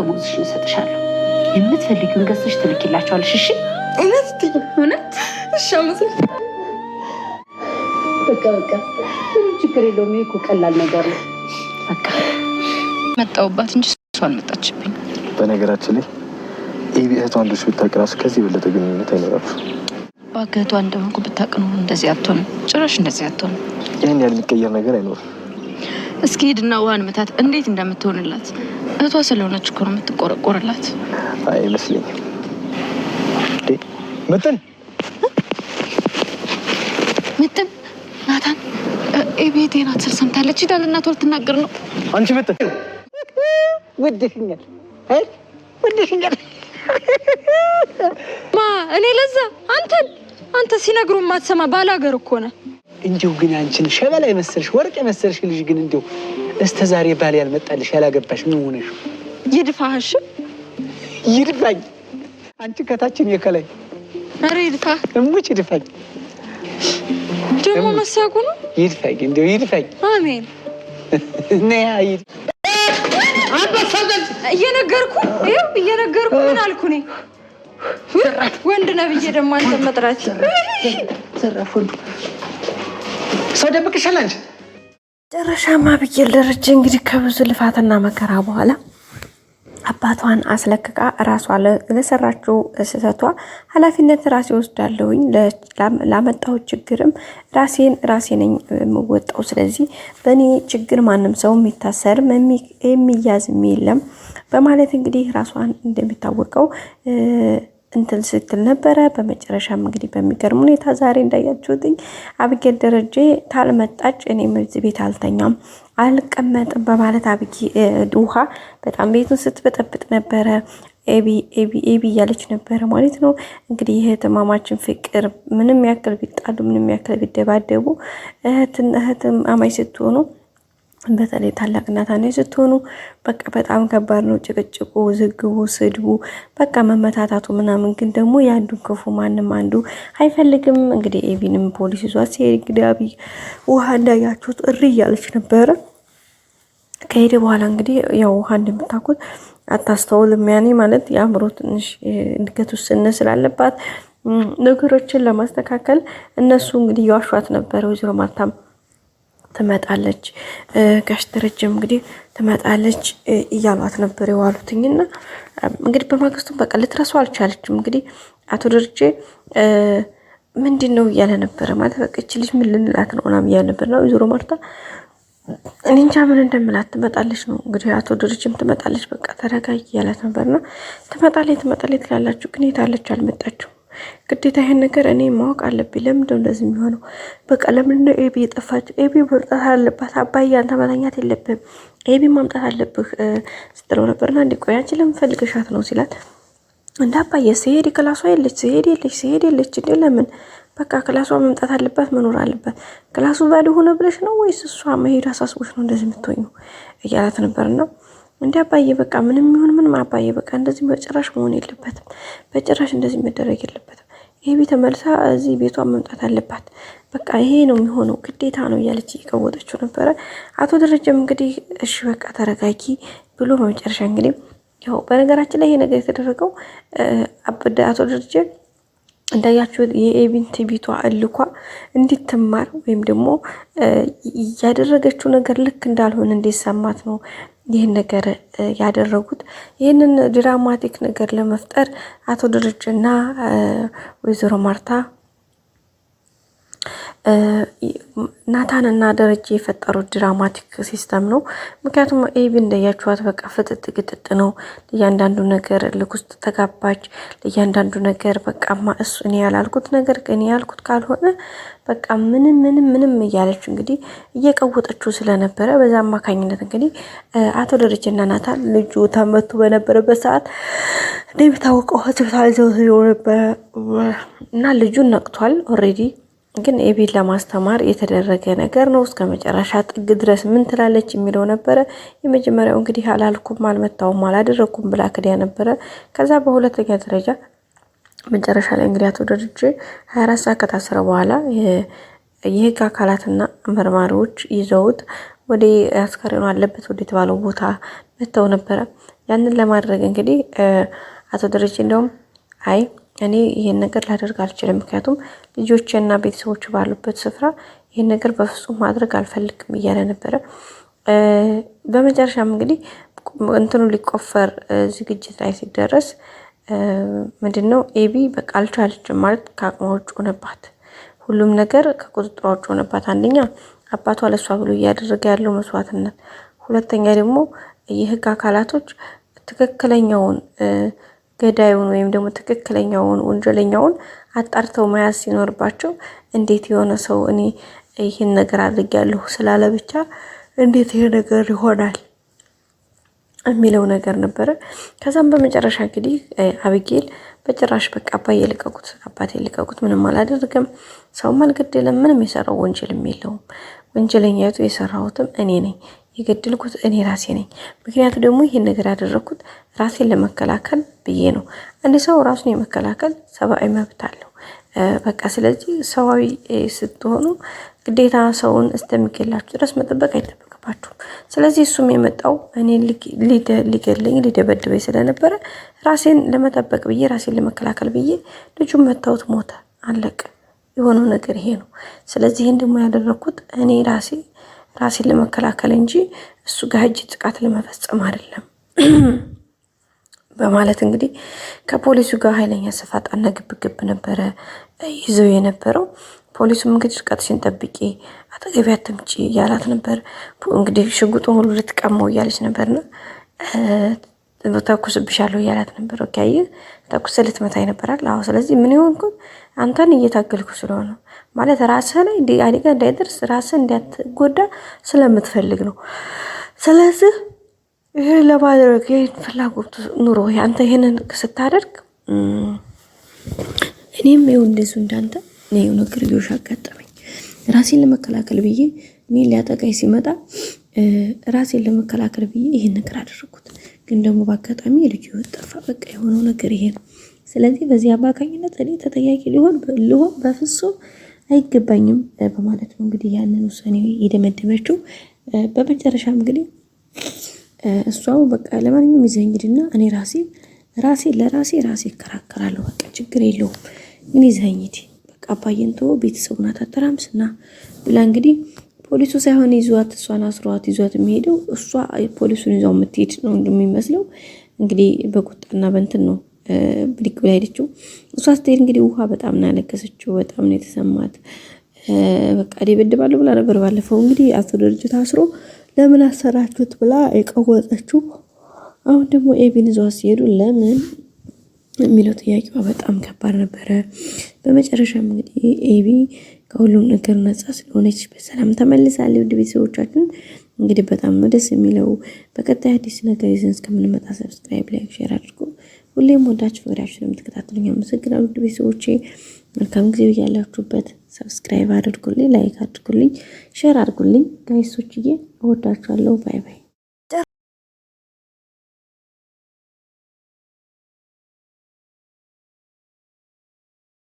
ደሞዝሽን እሰጥሻለሁ የምትፈልጊውን ገዝተሽ ትልኪላቸዋለሽ እሺ እውነት እሺ አመሰግናለሁ በቃ ምንም ችግር የለውም ይሄ እኮ ቀላል ነገር ነው በቃ መጣሁባት እንጂ እሷ አልመጣችብኝ በነገራችን ላይ እህቷ አንዶች ብታውቅ እራሱ ከዚህ የበለጠ ግንኙነት አይኖራችሁ እህቷ እንደሆንኩ ብታውቅ ነው እንደዚህ አትሆንም ጭራሽ እንደዚህ አትሆንም ይህን ያህል የሚቀየር ነገር አይኖርም እስኪ ሂድና ውሃን መታት እንዴት እንደምትሆንላት እህቷ ስለሆነች እኮ ነው የምትቆረቆርላት አይመስለኝም ምጥን ናታን ኤቤቴን አትስር ሰምታለች ሂዳል እናቷ ልትናገር ነው አንቺ ምጥን ወደሽኛል ማ እኔ ለዛ አንተ ሲነግሩ ማትሰማ ባላገር እኮ ነህ እንዴው ግን አንቺን ሸበላ የመሰልሽ ወርቅ የመሰልሽ ልጅ ግን እንዴው እስከ ዛሬ ባል ያልመጣልሽ ያላገባሽ ምን ሆነሽ ይድፋሽ ይድፋኝ አንቺ ከታችን የከላይ አሬ ይድፋ እሙች ይድፋኝ ደግሞ መሳቁ ነው ይድፋኝ እንዴው ይድፋኝ አሜን ነይ አይድ አንበሳገል እየነገርኩ ምን አልኩኝ ወንድ ነብዬ ደግሞ አንተ መጥራት ዘራፍ ወንዱ ሰው ደብቅሻል አንቺ ጨረሻማ አቢጌል ደረጀ እንግዲህ ከብዙ ልፋትና መከራ በኋላ አባቷን አስለቅቃ ራሷ ለሰራችው ስህተቷ ኃላፊነት ራሴ ወስዳለሁኝ ላመጣው ችግርም ራሴ ነኝ የምወጣው ስለዚህ በእኔ ችግር ማንም ሰው የሚታሰርም የሚያዝም የለም በማለት እንግዲህ ራሷን እንደሚታወቀው እንትን ስትል ነበረ በመጨረሻም እንግዲህ በሚገርም ሁኔታ ዛሬ እንዳያችሁትኝ አቢጌል ደረጀ ታልመጣች እኔም እዚህ ቤት አልተኛም አልቀመጥም በማለት ውሃ በጣም ቤቱን ስትበጠብጥ ነበረ ኤቢ እያለች ነበረ ማለት ነው እንግዲህ እህትማማችን ፍቅር ምንም ያክል ቢጣሉ ምንም ያክል ቢደባደቡ እህትም አማይ ስትሆኑ በተለይ ታላቅና ታናሽ ስትሆኑ በቃ በጣም ከባድ ነው ጭቅጭቁ ዝግቡ ስድቡ በቃ መመታታቱ ምናምን ግን ደግሞ ያንዱን ክፉ ማንም አንዱ አይፈልግም እንግዲህ ኤቢንም ፖሊስ ይዟት ሲሄድ እንግዲህ አቢ ውሃ እንዳያችሁት እሪ እያለች ነበረ ከሄደ በኋላ እንግዲህ ያው ውሃ እንደምታውቁት አታስተውልም ያኔ ማለት የአእምሮ ትንሽ እድገት ውስን ስላለባት ነገሮችን ለማስተካከል እነሱ እንግዲህ ያዋሿት ነበር ወይዘሮ ማርታም ትመጣለች ጋሽ ደረጀም እንግዲህ ትመጣለች እያሏት ነበር የዋሉትኝና እንግዲህ በማግስቱ በቃ ልትረሳው አልቻለችም እንግዲህ አቶ ደረጀ ምንድነው እያለ ነበር ማለት በቃ እቺ ልጅ ምን ልንላት ነው ምናምን እያለ ነበር ነው ወይዘሮ ማርታ እኔ እንጃ ምን እንደምላት ትመጣለች ነው እንግዲህ አቶ ደረጀም ትመጣለች በቃ ተረጋጊ እያላት ነበርና ትመጣለች ትላላችሁ ግን የታለች አልመጣችም ግዴታ ይሄን ነገር እኔ ማወቅ አለብኝ ለምን እንደዚህ የሚሆነው በቃ ለምን ነው ኤቢ የጠፋችው ኤቢ መምጣት አለባት አባዬ አንተ ማለኛት የለብህም ኤቢ መምጣት አለብህ ስትለው ነበርና እንዴ ቆይ አንቺ ለምን ፈልገሻት ነው ሲላት እንደ አባዬ ሲሄድ ክላሷ የለች እንዴ ለምን በቃ ክላሷ መምጣት አለባት መኖር አለባት ክላሱ ባዶ ሆነ ብለሽ ነው ወይስ እሷ መሄድ አሳስቦሽ ነው እንደዚህ የምትሆኚው እያላት ነበርና እንዴ አባዬ በቃ ምንም ይሁን ምን አባዬ በቃ እንደዚህ በጭራሽ መሆን የለበትም በጭራሽ እንደዚህ መደረግ የለበትም ኤቢ ተመልሳ እዚህ ቤቷ መምጣት አለባት በቃ ይሄ ነው የሚሆነው ግዴታ ነው እያለች እየቀወጠችው ነበረ አቶ ደረጀም እንግዲህ እሺ በቃ ተረጋጊ ብሎ በመጨረሻ እንግዲህ ያው በነገራችን ላይ ይሄ ነገር የተደረገው አቶ ደረጀ እንዳያችሁ የኤቢን ትቢቷ እልኳ እንድትማር ወይም ደግሞ ያደረገችው ነገር ልክ እንዳልሆነ እንዲሰማት ነው ይሄን ነገር ያደረጉት ይሄንን ድራማቲክ ነገር ለመፍጠር አቶ ደረጀና ወይዘሮ ማርታ ናታንና ደረጀ የፈጠሩት ድራማቲክ ሲስተም ነው ምክንያቱም ኤቢ እንደያችኋት በቃ ፍጥጥ ግጥጥ ነው ለእያንዳንዱ ነገር ልኩስት ተጋባች ለእያንዳንዱ ነገር በቃ እሱ እኔ ያላልኩት ነገር ግን ያልኩት ካልሆነ በቃ ምንም እያለች እንግዲህ እየቀወጠችው ስለነበረ በዛ አማካኝነት እንግዲህ አቶ ደረጀና ናታን ልጁ ተመቱ በነበረበት ሰዓት እንደሚታወቀው ሆስፒታል ይዘው ነበር እና ልጁ ነቅቷል ኦሬዲ ግን ኤቢን ለማስተማር የተደረገ ነገር ነው እስከ መጨረሻ ጥግ ድረስ ምን ትላለች የሚለው ነበር የመጀመሪያው እንግዲህ አላልኩም አልመታውም አላደረኩም ብላ ከዲያ ነበር ከዛ በሁለተኛ ደረጃ መጨረሻ ላይ እንግዲህ አቶ ደረጀ 24 ሰዓት ከታሰረ በኋላ የህግ አካላትና መርማሪዎች ይዘውት ወደ አስከሬኑ አለበት ወደ ተባለው ቦታ መተው ነበር ያንን ለማድረግ እንግዲህ አቶ ደረጀ እንደውም አይ እኔ ይሄን ነገር ላደርግ አልችልም፣ ምክንያቱም ልጆችና ቤተሰቦች ባሉበት ስፍራ ይሄን ነገር በፍጹም ማድረግ አልፈልግም እያለ ነበረ። በመጨረሻም እንግዲህ እንትኑ ሊቆፈር ዝግጅት ላይ ሲደረስ ምንድነው ኤቢ በቃ አልቻለችም ማለት ከአቅሟ ውጭ ሆነባት። ሁሉም ነገር ከቁጥጥሯ ውጭ ሆነባት። አንደኛ አባቷ ለሷ ብሎ እያደረገ ያለው መስዋዕትነት፣ ሁለተኛ ደግሞ የህግ አካላቶች ትክክለኛውን ገዳዩን ወይም ደግሞ ትክክለኛውን ወንጀለኛውን አጣርተው መያዝ ሲኖርባቸው እንዴት የሆነ ሰው እኔ ይህን ነገር አድርጌያለሁ ስላለ ብቻ እንዴት ይሄ ነገር ይሆናል የሚለው ነገር ነበረ። ከዛም በመጨረሻ እንግዲህ አቢጌል በጭራሽ በቃ አባቴ ልቀቁት፣ ምንም አላደረገም፣ ሰውም አልገደለም፣ ምንም የሰራው ወንጀልም የለውም፣ ወንጀለኛቱ የሰራሁትም እኔ ነኝ፣ የገደልኩት እኔ ራሴ ነኝ። ምክንያቱ ደግሞ ይሄን ነገር ያደረኩት ራሴን ለመከላከል ብዬ ነው። አንድ ሰው ራሱን የመከላከል ሰብአዊ መብት አለው። በቃ ስለዚህ ሰዋዊ ስትሆኑ ግዴታ ሰውን እስከሚገላችሁ ድረስ መጠበቅ አይጠበቅባችሁም። ስለዚህ እሱም የመጣው እኔ ሊገለኝ ሊደበድበኝ ስለነበረ ራሴን ለመጠበቅ ብዬ ራሴን ለመከላከል ብዬ ልጁን መታወት ሞተ፣ አለቀ። የሆነው ነገር ይሄ ነው። ስለዚህ ይሄን ደግሞ ያደረኩት እኔ ራሴን ለመከላከል እንጂ እሱ ጋር እጅ ጥቃት ለመፈጸም አይደለም በማለት እንግዲህ ከፖሊሱ ጋር ኃይለኛ ስፋጣና ግብግብ ነበረ ይዘው የነበረው። ፖሊሱም እንግዲህ ርቀትሽን ጠብቂ፣ አጠገቤ አትምጪ እያላት ነበር። እንግዲህ ሽጉጡን ሁሉ ልትቀማው እያለች ነበርና ተኩስብሻለሁ እያላት ነበር። ኦኬ ተኩስ ልትመታኝ ነበራል። አዎ ስለዚህ ምን ይሆንኩት አንተን እየታገልኩ ስለሆነ ማለት ራስህ ላይ አደጋ እንዳይደርስ ራስህ እንዳትጎዳ ስለምትፈልግ ነው። ስለዚህ ይሄን ለማድረግ ይሄን ፍላጎት ኑሮ አንተ ይሄንን ስታደርግ እኔም ይኸው እንደዚሁ እንዳንተ ነው ነገር ሊሆን አጋጠመኝ። ራሴን ለመከላከል ብዬ እኔ ሊያጠቃኝ ሲመጣ ራሴን ለመከላከል ብዬ ይሄን ነገር አደረኩት። ግን ደግሞ በአጋጣሚ ልጅ ወጣፋ በቃ የሆነው ነገር ይሄ ነው። ስለዚህ በዚህ አማካኝነት እኔ ተጠያቂ ሊሆን በፍጹም አይገባኝም በማለት ነው እንግዲህ ያንን ውሳኔ የደመደመችው። በመጨረሻም እንግዲህ እሷው በቃ ለማንኛውም ይዘኝ ሂድና እኔ ራሴ እከራከራለሁ፣ በቃ ችግር የለውም እኔ ይዘኝ ሂድ፣ በቃ አባዬን ተወው፣ ቤተሰቡን አታተራምስና ብላ እንግዲህ ፖሊሱ ሳይሆን እሷን አስሯት ይዟት የሚሄደው እሷ ፖሊሱን ይዛው የምትሄድ ነው እንደሚመስለው። እንግዲህ በቁጣና በእንትን ነው ብድግ ብላ ሄደችው። እሷ ስትሄድ እንግዲህ ውሃ በጣም ነው ያለቀሰችው፣ በጣም ነው የተሰማት። በቃ ደበድባለሁ ብላ ነበር ባለፈው እንግዲህ አቶ ደረጀ ታስሮ ለምን አሰራችሁት ብላ የቀወጠችው። አሁን ደግሞ ኤቢን ይዘው ሲሄዱ ለምን የሚለው ጥያቄዋ በጣም ከባድ ነበረ። በመጨረሻም እንግዲህ ኤቢ ከሁሉም ነገር ነጻ ስለሆነች በሰላም ተመልሳለች። ውድ ቤተሰቦቻችን እንግዲህ በጣም ደስ የሚለው በቀጣይ አዲስ ነገር ይዘን እስከምንመጣ ሰብስክራይብ፣ ላይክ፣ ሼር አድርጉ። ሁሌም ወዳችሁ ወዳችሁ ስለምትከታተሉኝ አመሰግናለሁ። ውድ ቤተሰቦቼ መልካም ጊዜ ያላችሁበት። ሰብስክራይብ አድርጉልኝ፣ ላይክ አድርጉልኝ፣ ሼር አድርጉልኝ። ጋይሶችዬ እወዳችኋለሁ። ባይ ባይ።